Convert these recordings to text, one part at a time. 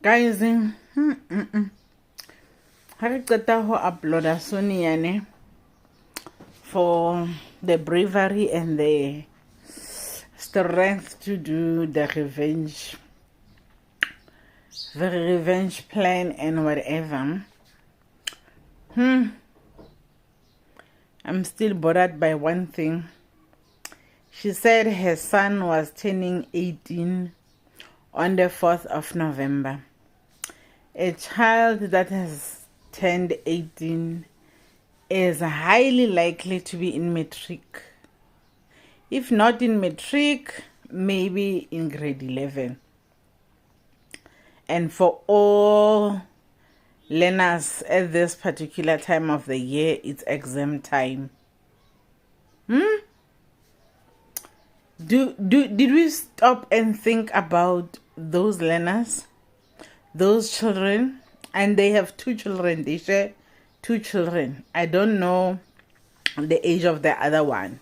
Guys, ha re qeta ho uploada Sonia ne for the bravery and the strength to do the revenge plan and whatever. I'm still bothered by one thing. She said her son was turning 18 on the 4th of November. A child that has turned 18 is highly likely to be in matric. If not in matric, maybe in grade 11. And for all learners at this particular time of the year, it's exam time. Did we stop and think about those learners, those children? And they have two children. They share two children. I don't know the age of the other one.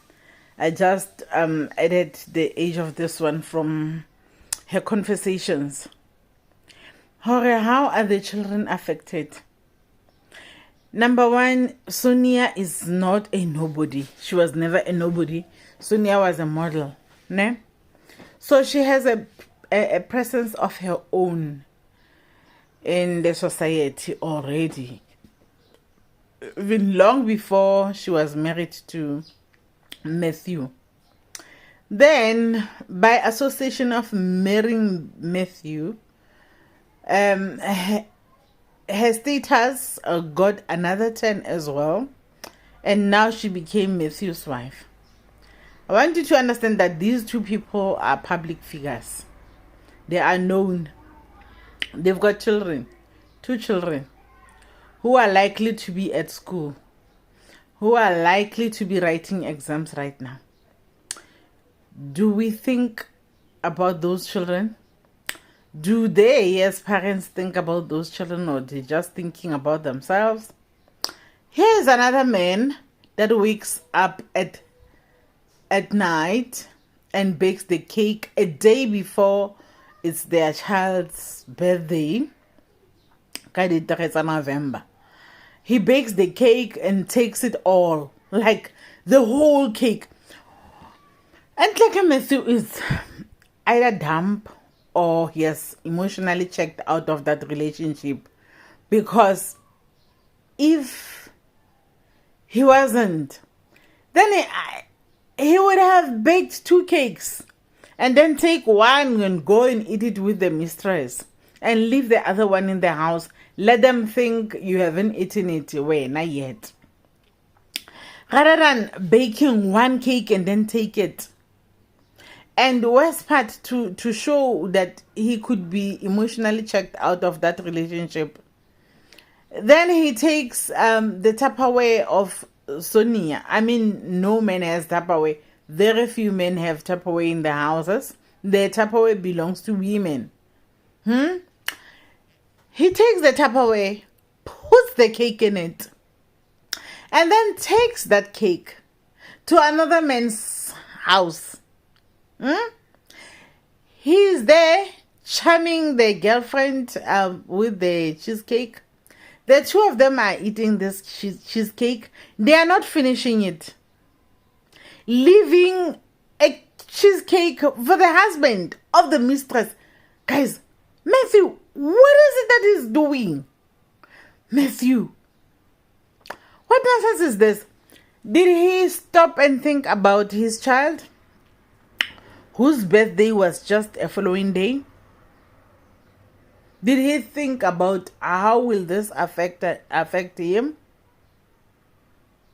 I just added the age of this one from her conversations. How are the children affected? Number one, Sonia is not a nobody. She was never a nobody. Sonia was a model. Ne? So she has a presence of her own in the society already. Even long before she was married to Matthew. Then, by association of marrying Matthew, her status got another 10 as well, and now she became Matthew's wife. I want you to understand that these two people are public figures. They are known. They've got children, two children, who are likely to be at school, who are likely to be writing exams right now. Do we think about those children? Do they, as parents, think about those children, or they just thinking about themselves? Here's another man that wakes up at night and bakes the cake a day before it's their child's birthday. November. He bakes the cake and takes it all, like the whole cake. And like Matthew is either dumb or he has emotionally checked out of that relationship, because if he wasn't, then he would have baked two cakes and then take one and go and eat it with the mistress and leave the other one in the house. Let them think you haven't eaten it away, not yet. Rather than baking one cake and then take it. And the worst part, to show that he could be emotionally checked out of that relationship, then he takes the Tupperware of Sonia. I mean, no man has Tupperware. Very few men have Tupperware in the houses. The Tupperware belongs to women. He takes the Tupperware, puts the cake in it, and then takes that cake to another man's house. He's there charming the girlfriend with the cheesecake. The two of them are eating this cheesecake. They are not finishing it, leaving a cheesecake for the husband of the mistress. Guys, Matthew, what is it that he's doing? Matthew, what nonsense is this? Did he stop and think about his child, whose birthday was just a following day? Did he think about how will this affect him?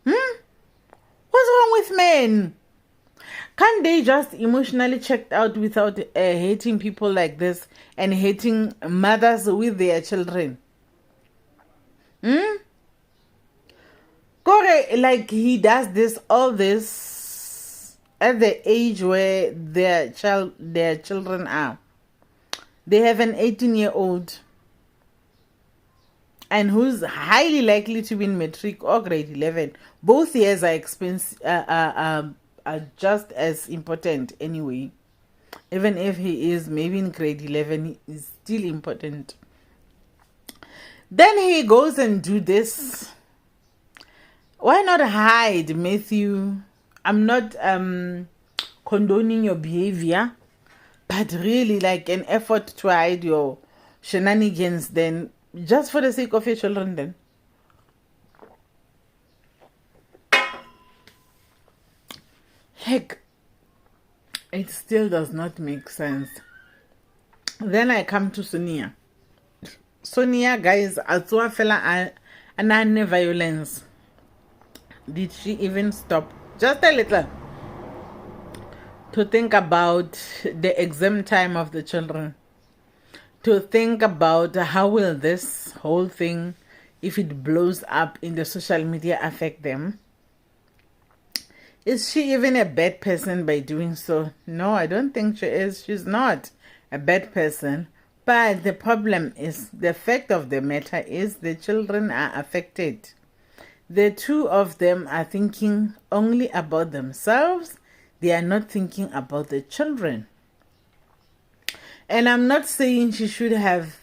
What's wrong with men? Can't they just emotionally checked out without hating people like this and hating mothers with their children? Like he does all this at the age where their children are. They have an 18-year-old and who's highly likely to be in matric or grade 11. Both years are are just as important anyway. Even if he is maybe in grade 11, he is still important. Then he goes and do this. Why not hide, Matthew? I'm not condoning your behavior, but really like an effort to hide your shenanigans then, just for the sake of your children then. Heck, it still does not make sense. Then I come to Sonia. Sonia, guys, also fella an violence. Did she even stop just a little to think about the exam time of the children? To think about how will this whole thing, if it blows up in the social media, affect them? Is she even a bad person by doing so? No, I don't think she is. She's not a bad person. But the problem is, the fact of the matter is, the children are affected. The two of them are thinking only about themselves. They are not thinking about the children. And I'm not saying she should have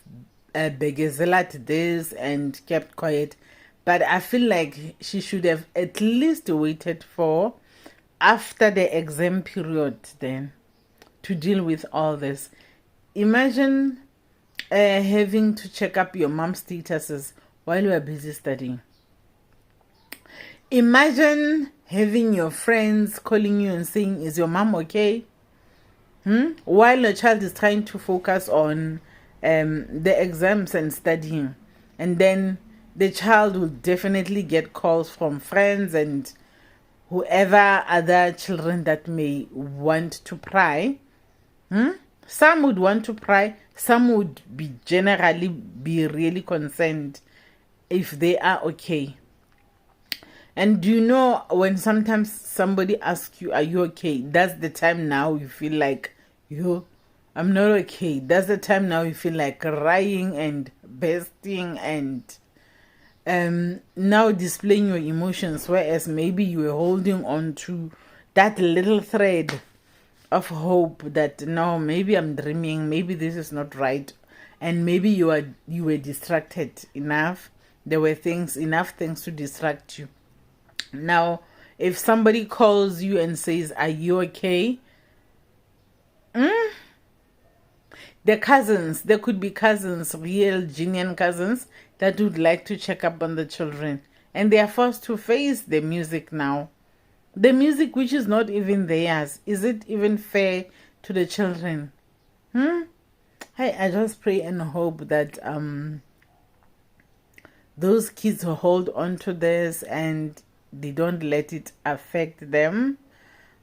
begezelat this and kept quiet, but I feel like she should have at least waited for after the exam period then to deal with all this. Imagine having to check up your mom's statuses while you are busy studying. Imagine having your friends calling you and saying, is your mom okay? While your child is trying to focus on the exams and studying. And then the child will definitely get calls from friends and whoever other children that may want to pry. Some would want to pry. Some would be generally be really concerned if they are okay. And do you know, when sometimes somebody asks you, are you okay? That's the time now you feel like, I'm not okay. That's the time now you feel like crying and bursting and now displaying your emotions, whereas maybe you were holding on to that little thread of hope that no, maybe I'm dreaming, maybe this is not right, and maybe you were distracted enough. There were enough things to distract you. Now, if somebody calls you and says, are you okay? The cousins, there could be cousins, real genuine cousins that would like to check up on the children. And they are forced to face the music now. The music which is not even theirs. Is it even fair to the children? I just pray and hope that those kids who hold on to this and they don't let it affect them.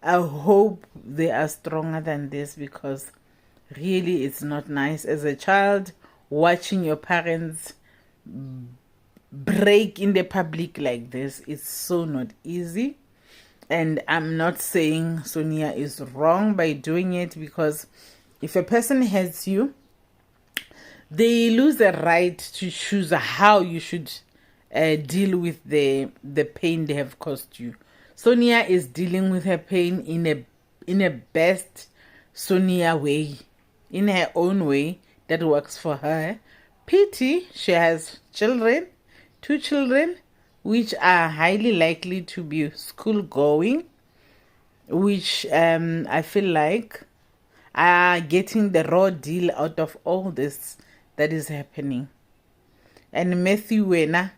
I hope they are stronger than this, because really it's not nice as a child watching your parents break in the public like this. It's so not easy. And I'm not saying Sonia is wrong by doing it, because if a person hurts you, they lose the right to choose how you should deal with the pain they have caused you. Sonia is dealing with her pain in a best Sonia way, in her own way that works for her. Pity, she has children, 2 children, which are highly likely to be school going, which I feel like are getting the raw deal out of all this that is happening. And Matthew Wena,